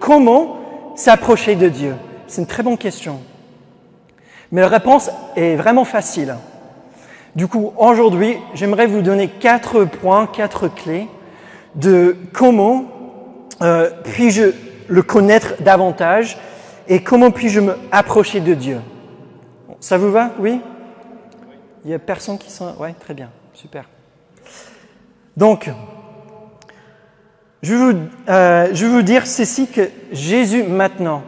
comment s'approcher de Dieu? C'est une très bonne question. Mais la réponse est vraiment facile. Du coup, aujourd'hui, j'aimerais vous donner 4 points, 4 clés de comment puis-je le connaître davantage et comment puis-je me approcher de Dieu. Ça vous va? Oui? Il y a personne qui sont... Oui, très bien, super. Donc, je vais vous dire ceci, que Jésus maintenant,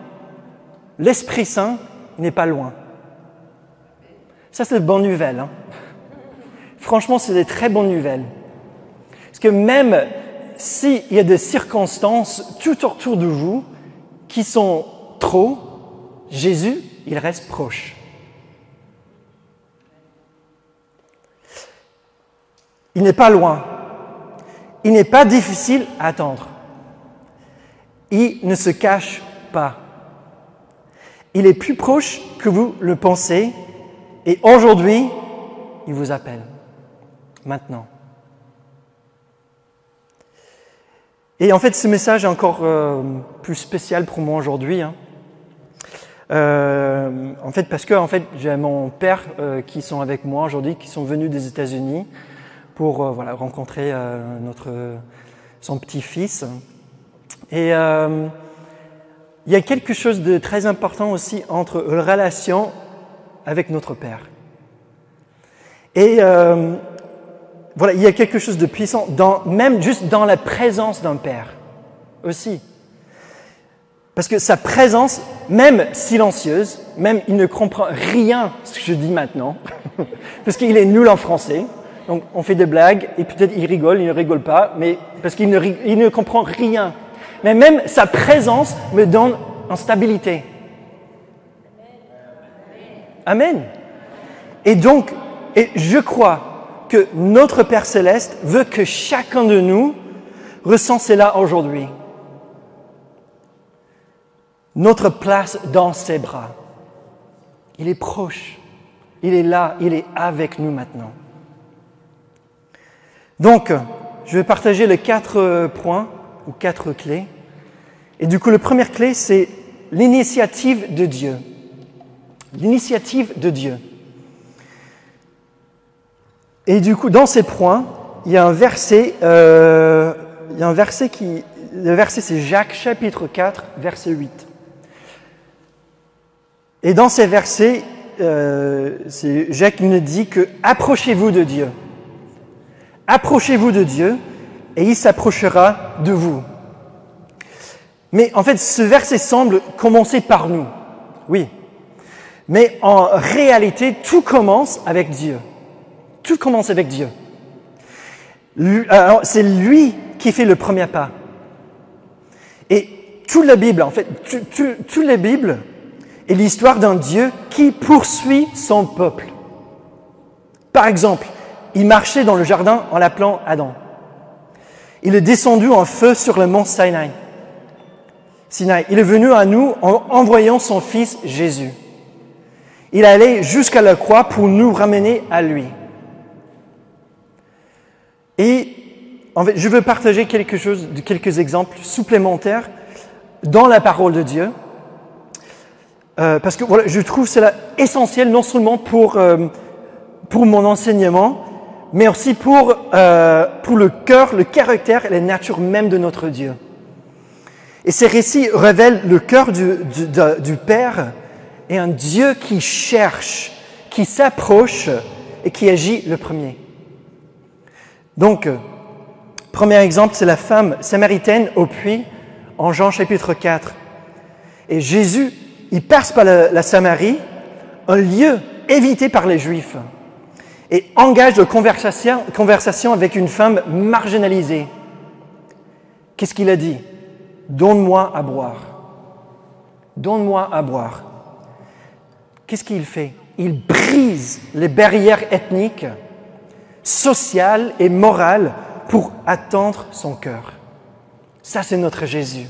l'Esprit Saint n'est pas loin. Ça, c'est de bonnes nouvelles. Hein? Franchement, c'est des très bonnes nouvelles. Parce que même s'il y a des circonstances tout autour de vous qui sont trop, Jésus, il reste proche. Il n'est pas loin. Il n'est pas difficile à attendre. Il ne se cache pas. Il est plus proche que vous le pensez et aujourd'hui, il vous appelle. Maintenant. Et en fait, ce message est encore plus spécial pour moi aujourd'hui. Hein. En fait, parce que j'ai mon père qui sont avec moi aujourd'hui, qui sont venus des États-Unis pour rencontrer son petit-fils. Et il y a quelque chose de très important aussi entre la relation avec notre Père. Et il y a quelque chose de puissant, même juste dans la présence d'un Père aussi. Parce que sa présence, même silencieuse, même il ne comprend rien ce que je dis maintenant, parce qu'il est nul en français. Donc, on fait des blagues, et peut-être il ne rigole pas, mais parce qu'il ne comprend rien. Mais même sa présence me donne en stabilité. Amen. Et donc, je crois que notre Père Céleste veut que chacun de nous ressent cela aujourd'hui. Notre place dans ses bras. Il est proche. Il est là, il est avec nous maintenant. Donc, je vais partager les 4 points ou 4 clés. Et du coup, la première clé, c'est l'initiative de Dieu. L'initiative de Dieu. Et du coup, dans ces points, il y a un verset, le verset c'est Jacques chapitre 4, verset 8. Et dans ces versets, Jacques nous dit que approchez-vous de Dieu. Approchez-vous de Dieu et il s'approchera de vous. Mais en fait, ce verset semble commencer par nous. Oui. Mais en réalité, tout commence avec Dieu. Tout commence avec Dieu. Alors, c'est lui qui fait le premier pas. Et toute la Bible, en fait, toute la Bible est l'histoire d'un Dieu qui poursuit son peuple. Par exemple, il marchait dans le jardin en l'appelant Adam. Il est descendu en feu sur le mont Sinaï. Il est venu à nous en envoyant son Fils Jésus. Il est allé jusqu'à la croix pour nous ramener à lui. Et en fait, je veux partager quelques exemples supplémentaires dans la parole de Dieu. Parce que je trouve cela essentiel non seulement pour mon enseignement, mais aussi pour le cœur, le caractère et la nature même de notre Dieu. Et ces récits révèlent le cœur du Père et un Dieu qui cherche, qui s'approche et qui agit le premier. Donc, premier exemple, c'est la femme samaritaine au puits en Jean chapitre 4. Et Jésus, il passe par la Samarie, un lieu évité par les Juifs, et engage de conversation avec une femme marginalisée. Qu'est-ce qu'il a dit? Donne-moi à boire. Donne-moi à boire. Qu'est-ce qu'il fait? Il brise les barrières ethniques, sociales et morales pour attendre son cœur. Ça, c'est notre Jésus.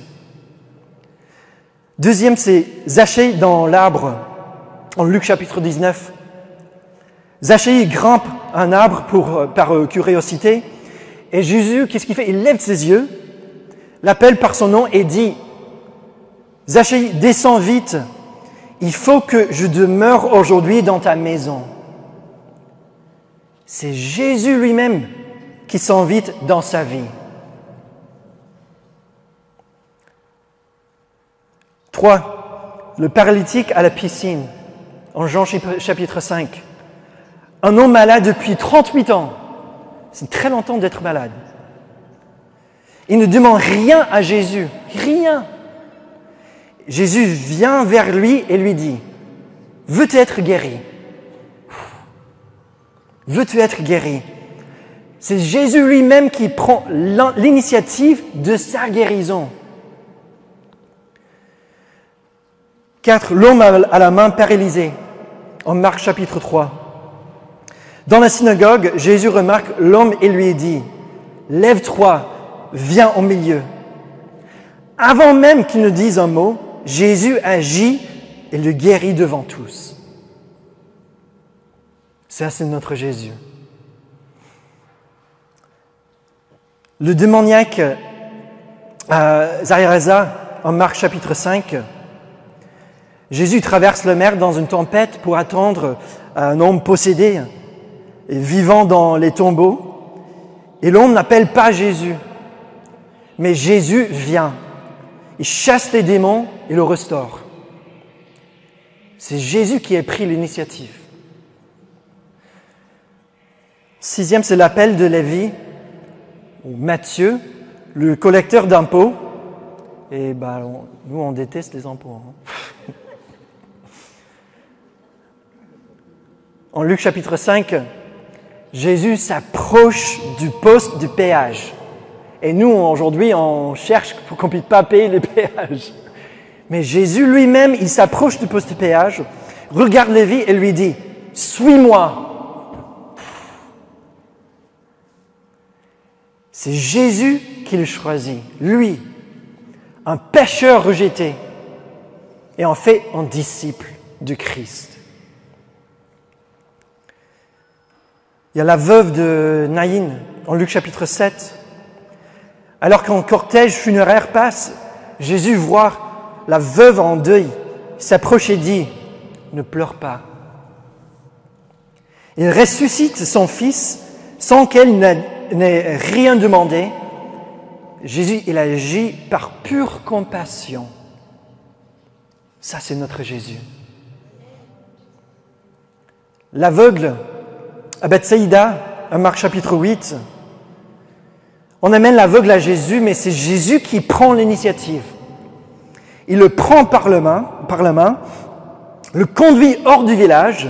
Deuxième, c'est Zachée dans l'arbre, en Luc chapitre 19. Zachée, il grimpe un arbre par curiosité. Et Jésus, qu'est-ce qu'il fait? Il lève ses yeux, l'appelle par son nom et dit Zachaï, descends vite, il faut que je demeure aujourd'hui dans ta maison. C'est Jésus lui-même qui s'invite dans sa vie. 3. Le paralytique à la piscine, en Jean chapitre 5. Un homme malade depuis 38 ans. C'est très longtemps d'être malade. Il ne demande rien à Jésus, rien. Jésus vient vers lui et lui dit, « Veux-tu être guéri ?» Veux-tu être guéri? C'est Jésus lui-même qui prend l'initiative de sa guérison. 4. L'homme à la main paralysée, en Marc chapitre 3. Dans la synagogue, Jésus remarque l'homme et lui dit, « Lève-toi, viens au milieu. » Avant même qu'il ne dise un mot, Jésus agit et le guérit devant tous. Ça, c'est notre Jésus. Le démoniaque Zaïraza, en Marc chapitre 5, Jésus traverse la mer dans une tempête pour attendre un homme possédé et vivant dans les tombeaux. Et l'homme n'appelle pas Jésus, mais Jésus vient. Il chasse les démons et le restaure. C'est Jésus qui a pris l'initiative. 6e, c'est l'appel de Lévi, ou Matthieu, le collecteur d'impôts. Et nous, on déteste les impôts. En Luc chapitre 5, Jésus s'approche du poste du péage. Et nous, aujourd'hui, on cherche pour qu'on ne puisse pas payer les péages. Mais Jésus lui-même, il s'approche du poste de péage, regarde Lévi et lui dit, « Suis-moi !» C'est Jésus qui le choisit, lui, un pécheur rejeté, et en fait un disciple du Christ. Il y a la veuve de Naïn, en Luc chapitre 7. Alors qu'un cortège funéraire passe, Jésus voit la veuve en deuil, il s'approche et dit, « Ne pleure pas ». Il ressuscite son fils sans qu'elle n'ait rien demandé. Jésus, il agit par pure compassion. Ça, c'est notre Jésus. L'aveugle à Bethsaïda, à Marc chapitre 8, on amène l'aveugle à Jésus, mais c'est Jésus qui prend l'initiative. Il le prend par la main, le conduit hors du village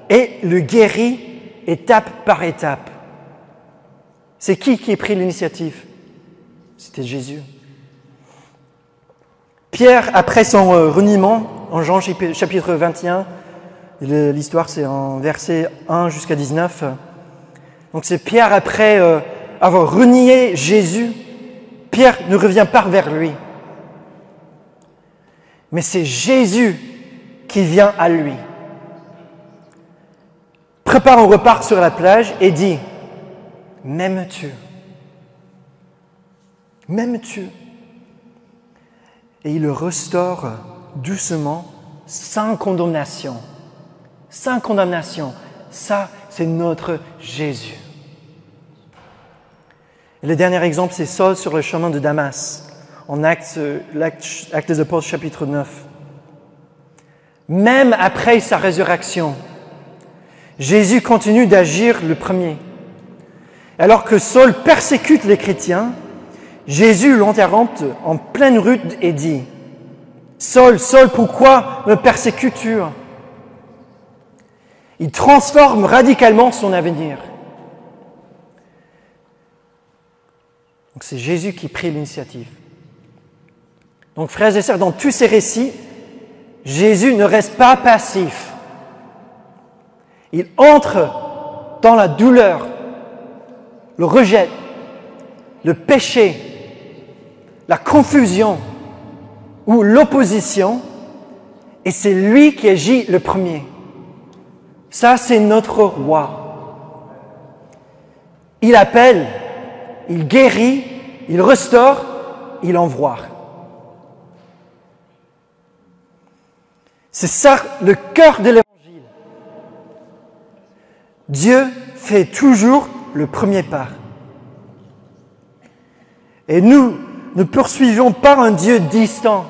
et le guérit étape par étape. C'est qui a pris l'initiative? C'était Jésus. Pierre, après son reniement, en Jean chapitre 21, l'histoire c'est en versets 1 jusqu'à 19. Donc c'est Pierre après avoir renié Jésus, Pierre ne revient pas vers lui. Mais c'est Jésus qui vient à lui. Prépare un repas sur la plage et dit, « M'aimes-tu? M'aimes-tu » Et il le restaure doucement, sans condamnation. Sans condamnation. Ça, c'est notre Jésus. Et le dernier exemple, c'est Saul sur le chemin de Damas, en Actes des Apôtres, chapitre 9. Même après sa résurrection, Jésus continue d'agir le premier. Alors que Saul persécute les chrétiens, Jésus l'interrompt en pleine route et dit, « Saul, Saul, pourquoi me persécutes-tu » Il transforme radicalement son avenir. Donc c'est Jésus qui prit l'initiative. Donc frères et sœurs, dans tous ces récits, Jésus ne reste pas passif. Il entre dans la douleur, le rejet, le péché, la confusion ou l'opposition, et c'est lui qui agit le premier. Ça, c'est notre roi. Il appelle, il guérit, il restaure, il envoie. C'est ça le cœur de l'Évangile. Dieu fait toujours le premier pas. Et nous ne poursuivons pas un Dieu distant.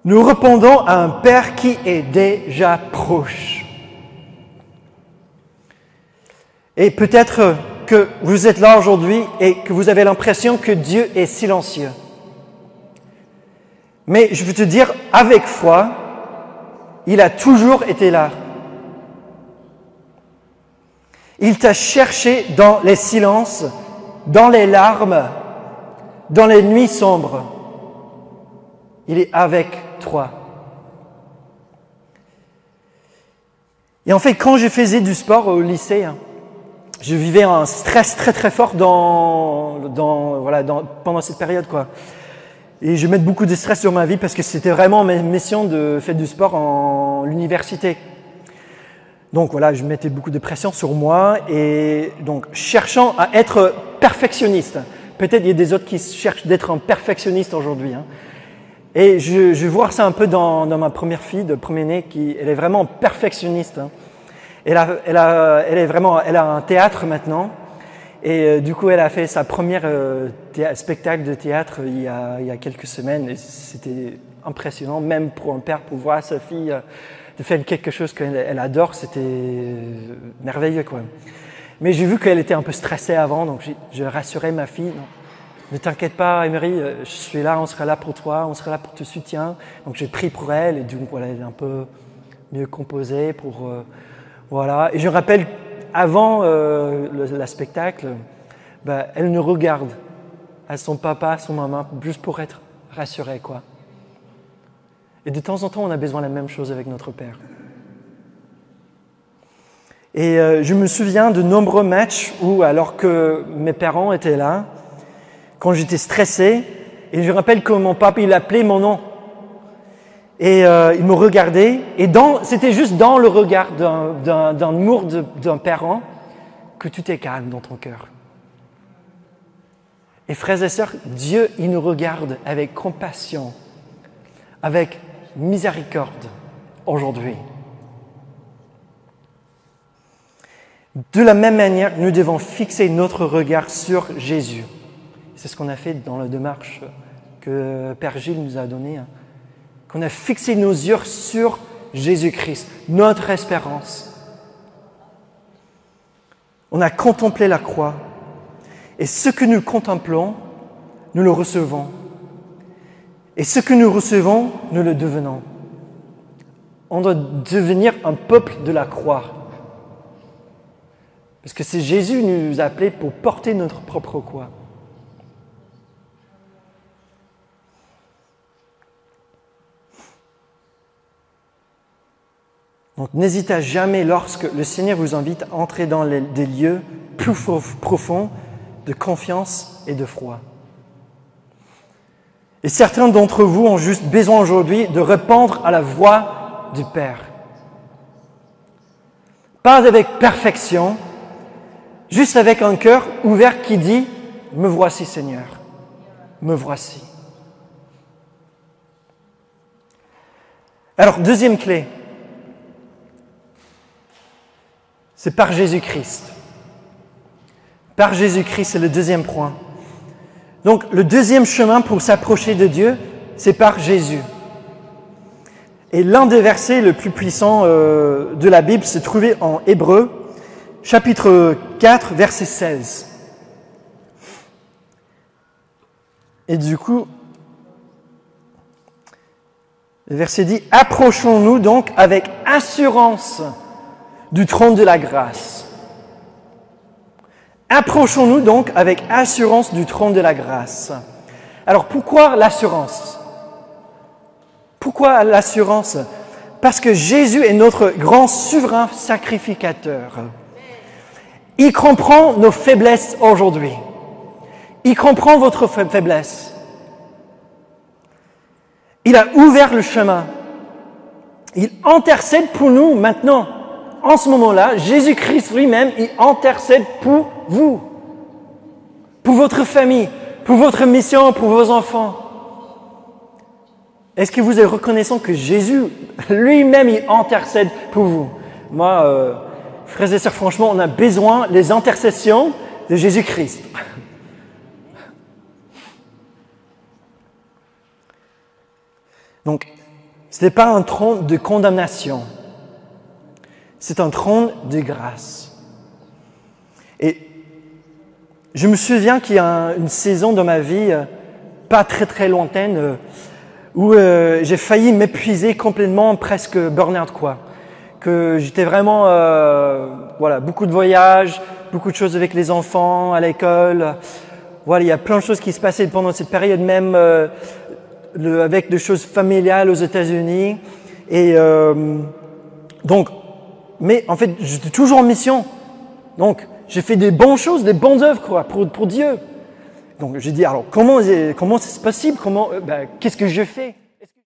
Nous répondons à un Père qui est déjà proche. Et peut-être que vous êtes là aujourd'hui et que vous avez l'impression que Dieu est silencieux. Mais je veux te dire, avec foi, il a toujours été là. Il t'a cherché dans les silences, dans les larmes, dans les nuits sombres. Il est avec toi. Et en fait, quand je faisais du sport au lycée, je vivais un stress très très fort pendant cette période, quoi. Et je mets beaucoup de stress sur ma vie parce que c'était vraiment ma mission de faire du sport en l'université. Donc voilà, je mettais beaucoup de pression sur moi et donc cherchant à être perfectionniste. Peut-être il y a des autres qui cherchent d'être un perfectionniste aujourd'hui. Et je vois ça un peu dans ma première fille de premier-né elle est vraiment perfectionniste. Elle a un théâtre maintenant. Et du coup, elle a fait sa première spectacle de théâtre il y a quelques semaines. Et c'était impressionnant, même pour un père, pour voir sa fille de faire quelque chose qu'elle adore. C'était merveilleux, quoi. Mais j'ai vu qu'elle était un peu stressée avant, donc je rassurais ma fille. Non, ne t'inquiète pas, Emery, je suis là, on sera là pour toi, on sera là pour te soutenir. Donc j'ai prié pour elle, et du coup, voilà, elle est un peu mieux composée pour... voilà. Et je me rappelle... Avant le spectacle, elle nous regarde à son papa, à son maman, juste pour être rassurée, quoi. Et de temps en temps, on a besoin de la même chose avec notre Père. Et je me souviens de nombreux matchs où, alors que mes parents étaient là, quand j'étais stressé, et je me rappelle que mon papa, il appelait mon nom. Et il me regardait, et c'était juste dans le regard d'un amour d'un parent que tout est calme dans ton cœur. Et frères et sœurs, Dieu, il nous regarde avec compassion, avec miséricorde aujourd'hui. De la même manière, nous devons fixer notre regard sur Jésus. C'est ce qu'on a fait dans la démarche que Père Gilles nous a donnée. Qu'on a fixé nos yeux sur Jésus-Christ, notre espérance. On a contemplé la croix. Et ce que nous contemplons, nous le recevons. Et ce que nous recevons, nous le devenons. On doit devenir un peuple de la croix. Parce que c'est Jésus qui nous a appelés pour porter notre propre croix. Donc n'hésitez jamais lorsque le Seigneur vous invite à entrer dans des lieux plus profonds de confiance et de foi. Et certains d'entre vous ont juste besoin aujourd'hui de répondre à la voix du Père. Pas avec perfection, juste avec un cœur ouvert qui dit « Me voici Seigneur, me voici ». Alors, deuxième clé. C'est par Jésus-Christ. Par Jésus-Christ, c'est le deuxième point. Donc, le deuxième chemin pour s'approcher de Dieu, c'est par Jésus. Et l'un des versets les plus puissants de la Bible se trouvait en Hébreux, chapitre 4, verset 16. Et du coup, le verset dit « Approchons-nous donc avec assurance du trône de la grâce. » Approchons-nous donc avec assurance du trône de la grâce. Alors pourquoi l'assurance ? Pourquoi l'assurance ? Parce que Jésus est notre grand souverain sacrificateur. Il comprend nos faiblesses aujourd'hui. Il comprend votre faiblesse. Il a ouvert le chemin. Il intercède pour nous maintenant. En ce moment-là, Jésus-Christ lui-même, il intercède pour vous, pour votre famille, pour votre mission, pour vos enfants. Est-ce que vous êtes reconnaissant que Jésus lui-même, il intercède pour vous? Moi, frères et sœurs, franchement, on a besoin des intercessions de Jésus-Christ. Donc, ce n'est pas un trône de condamnation. C'est un trône de grâce. Et je me souviens qu'il y a une saison dans ma vie, pas très très lointaine, où j'ai failli m'épuiser complètement, presque burn-out quoi. Que j'étais vraiment, beaucoup de voyages, beaucoup de choses avec les enfants, à l'école. Voilà, il y a plein de choses qui se passaient pendant cette période même, avec des choses familiales aux États-Unis. Et donc, mais en fait, j'étais toujours en mission. Donc, j'ai fait des bonnes choses, des bonnes œuvres quoi, pour Dieu. Donc, j'ai dit, alors, comment c'est possible? Qu'est-ce que je fais?